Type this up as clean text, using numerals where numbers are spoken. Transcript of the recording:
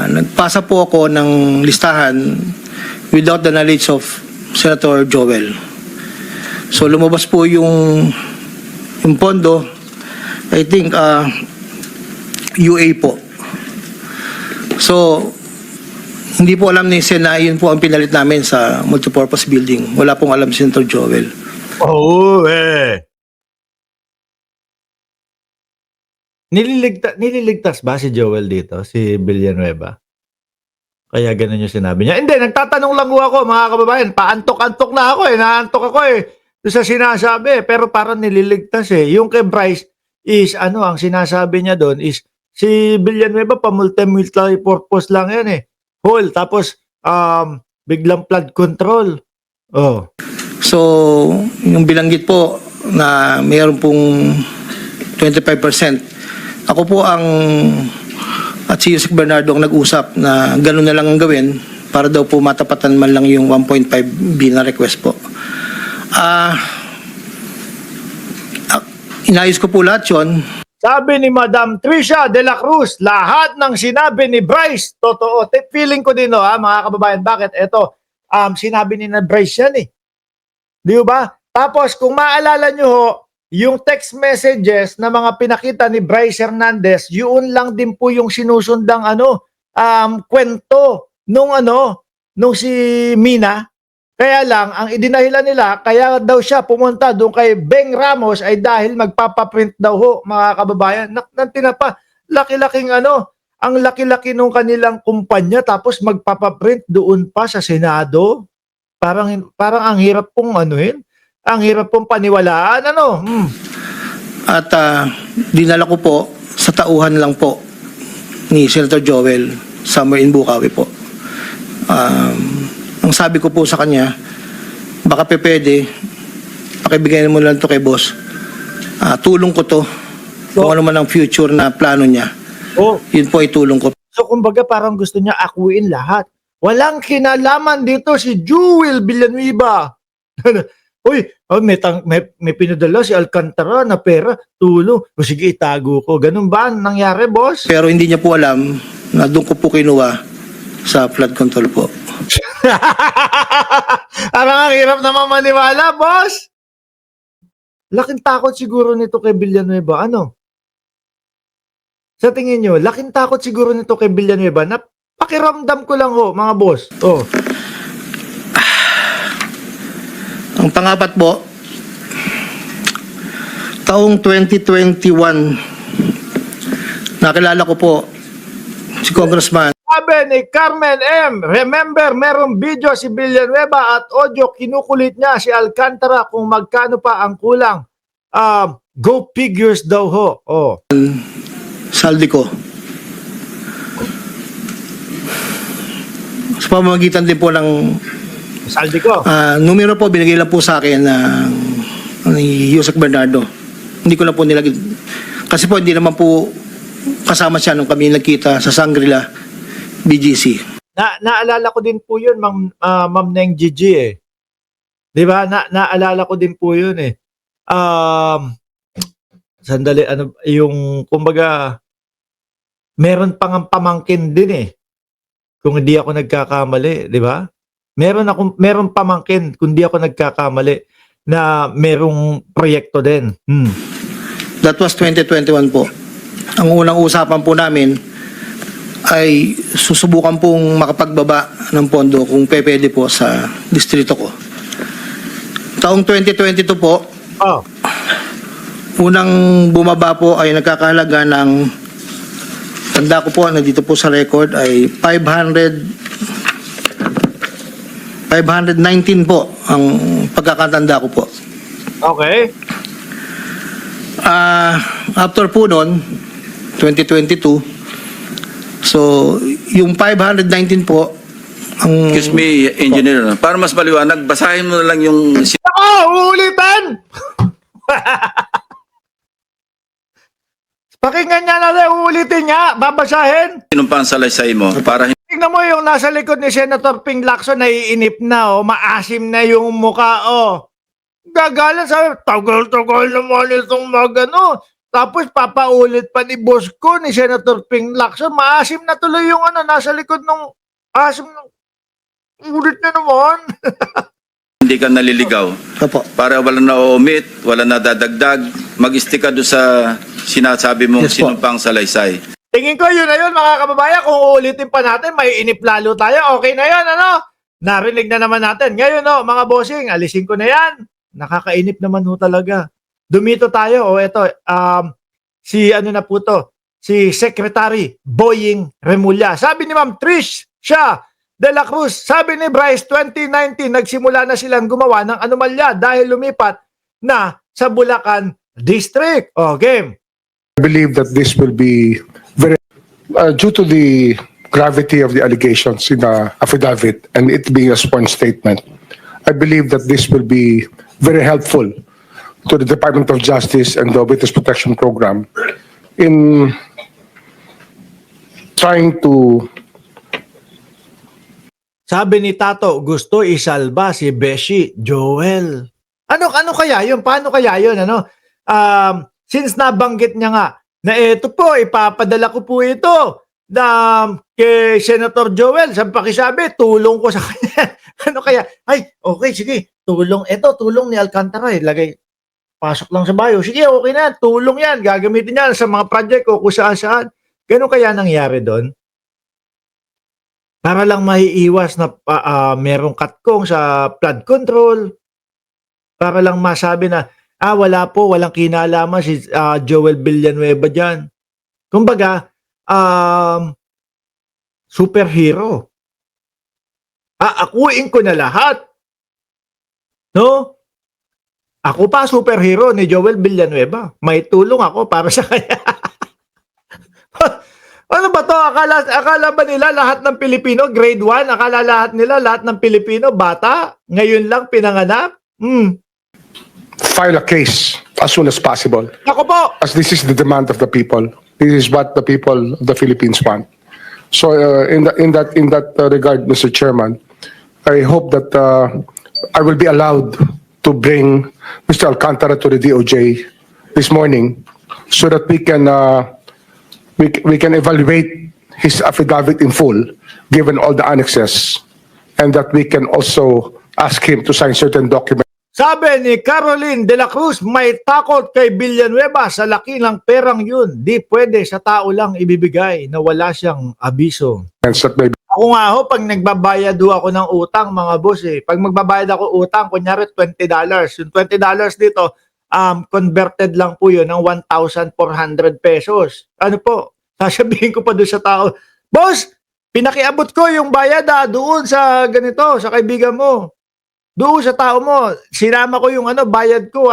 nagpasa po ako ng listahan without the knowledge of Senator Joel. So lumabas po yung pondo, I think UA po. So hindi po alam ni Sena, yun po ang pinalit namin sa multipurpose building. Wala pong alam si Senator Joel. Nililigtas ba si Joel dito, si Villanueva? Kaya ganun yung sinabi niya. Hindi, nagtatanong lang ako, mga kababayan. Paantok-antok na ako eh. Naantok ako eh. Doon sa sinasabi. Pero parang nililigtas eh. Yung kay Bryce is, ang sinasabi niya doon is, si Villanueva pa multi-purpose lang yan eh. Hole, tapos, biglang flood control. Oh. So, yung bilanggit po na mayroon pong 25%. Ako po at si Yusek Bernardo ang nag-usap na gano'n na lang ang gawin para daw po matapatan man lang yung 1.5B na request po. Inayos ko po lahat yun. Sabi ni Madam Tricia de la Cruz, lahat ng sinabi ni Bryce, totoo. Feeling ko din, mga kababayan, bakit? Ito, sinabi ni na Bryce yan eh. Di ba? Tapos, kung maalala nyo ho, yung text messages na mga pinakita ni Bryce Hernandez, yun lang din po yung sinusundang kwento nung si Mina. Kaya lang, ang idinahilan nila, kaya daw siya pumunta doon kay Beng Ramos ay dahil magpapaprint daw ho, mga kababayan. Tinapa, laki-laking ang laki-laki nung kanilang kumpanya tapos magpapaprint doon pa sa Senado. Parang ang hirap pong ang hirap pong paniwalaan, At dinala ko po sa tauhan lang po ni Senator Joel somewhere in Bukawi po. Ang sabi ko po sa kanya, baka pwede, pakibigay mo lang to kay boss. Tulong ko to. Kung ano man ang future na plano niya. Yun po ay tulong ko. So kumbaga parang gusto niya akuin lahat. Walang kinalaman dito si Jewel Villanueva. Uy, may pinadala si Alcantara na pera, tulong. O sige, itago ko. Ganun ba nangyari, boss? Pero hindi niya po alam na doon ko po kinuha sa flood control po. Parang ang hirap naman maniwala, boss. Laking takot siguro nito kay Villanueva. Sa tingin nyo, laking takot siguro nito kay Villanueva na pakiramdam ko lang ho, mga boss. Ang pangapat po, taong 2021, nakilala ko po si Congressman. Sabi ni Carmen M., remember, merong video si Villanueva at audio, kinukulit niya si Alcantara kung magkano pa ang kulang. Go figures daw ho. Saldi ko. Sa pamamagitan din po ng Saldi ko. numero po, binigay lang po sa akin ni Yusek Bernardo. Hindi ko na po nilagay. Kasi po hindi naman po kasama siya nung kami nagkita sa Shangri-La BGC. Naalala ko din po yun, Ma'am Neng Gigi eh. Di ba? Naalala ko din po yun eh. Sandali, yung kumbaga, meron pang pamangkin din eh. Kung hindi ako nagkakamali, di ba? Meron pamangkin kung di ako nagkakamali na merong proyekto din. That was 2021 po. Ang unang usapan po namin ay susubukan pong makapagbaba ng pondo kung pwede po sa distrito ko. Taong 2022 po, unang bumaba po ay nagkakahalaga ng, tanda ko po, nandito po sa record ay 519 po ang pagkakatanda ko po. Okay. After po noon, 2022, so yung 519 po, ang... Excuse me, engineer. Para mas maliwanag, basahin mo na lang yung... Uulitan! Pakinggan niya na uulitin niya, babasahin. Sinumpang salaysay mo para Tingnan mo yung nasa likod ni Senator Ping Lacson, naiinip na, maasim na yung mukha, Gagalan, sabi, tagal-tagal naman itong Tapos papaulit pa ni boss ko, ni Senator Ping Lacson. Maasim na tuloy yung nasa likod ng asim. Ulit na naman. Hindi ka naliligaw. Opo. Para wala na omit, wala na dadagdag, mag-stick ka doon sa sinasabi mong Yes po. sinumpang salaysay. Tingin ko yun na yun, mga kababayan. Kung uulitin pa natin, may inip lalo tayo. Okay na yun, Narinig na naman natin. Ngayon, mga bossing, alisin ko na yan. Nakakainip naman ho talaga. Dumito tayo. Eto, si Secretary Boying Remulla. Sabi ni Ma'am Trish de la Cruz, sabi ni Bryce, 2019, nagsimula na silang gumawa ng anomalya dahil lumipat na sa Bulacan District. Game. I believe that this will be very, due to the gravity of the allegations in the affidavit and it being a sworn statement, I believe that this will be very helpful to the Department of Justice and the Witness Protection Program in trying to Sabi ni Tato, gusto isalba si Beshi Joel. Ano kaya yun? Paano kaya yun? Since nabanggit niya nga na ito po, ipapadala ko po ito kay Senator Joel. Sabi pakisabi, tulong ko sa kanya. Ano kaya? Ay, okay, sige. Tulong. Ito, tulong ni Alcantara. Lagay, pasok lang sa bio. Sige, okay na. Tulong yan. Gagamitin yan sa mga project o kung saan. Ganun kaya nangyari doon? Para lang maiiwas na merong katkong sa flood control. Para lang masabi na, wala po, walang kinalaman si Joel Villanueva dyan. Kumbaga, superhero. Akuin ko na lahat. No? Ako pa superhero ni Joel Villanueva. May tulong ako para sa kanya. Ano ba to? Akala ba nila lahat ng Pilipino, grade 1? Akala lahat ng Pilipino, bata? Ngayon lang pinanganak? file a case as soon as possible, Ako po! as this is the demand of the people. This is what the people of the Philippines want. So in that regard, Mr. Chairman, I hope that I will be allowed to bring Mr. Alcantara to the DOJ this morning so that we can evaluate his affidavit in full, given all the annexes, and that we can also ask him to sign certain documents. Sabi ni Caroline de la Cruz, may takot kay Villanueva sa laki ng perang yun. Di pwede sa tao lang ibibigay na wala siyang abiso. That may be Ako nga ho, pag nagbabayad ho ako ng utang, mga boss Pag magbabayad ako utang, kunyari $20. Yung $20 dito, converted lang po yun ng 1,400 pesos. Ano po? Sasabihin ko pa doon sa tao, boss, pinakiabot ko yung bayad doon sa ganito, sa kaibigan mo. Doon sa tao mo, sinama ko yung bayad ko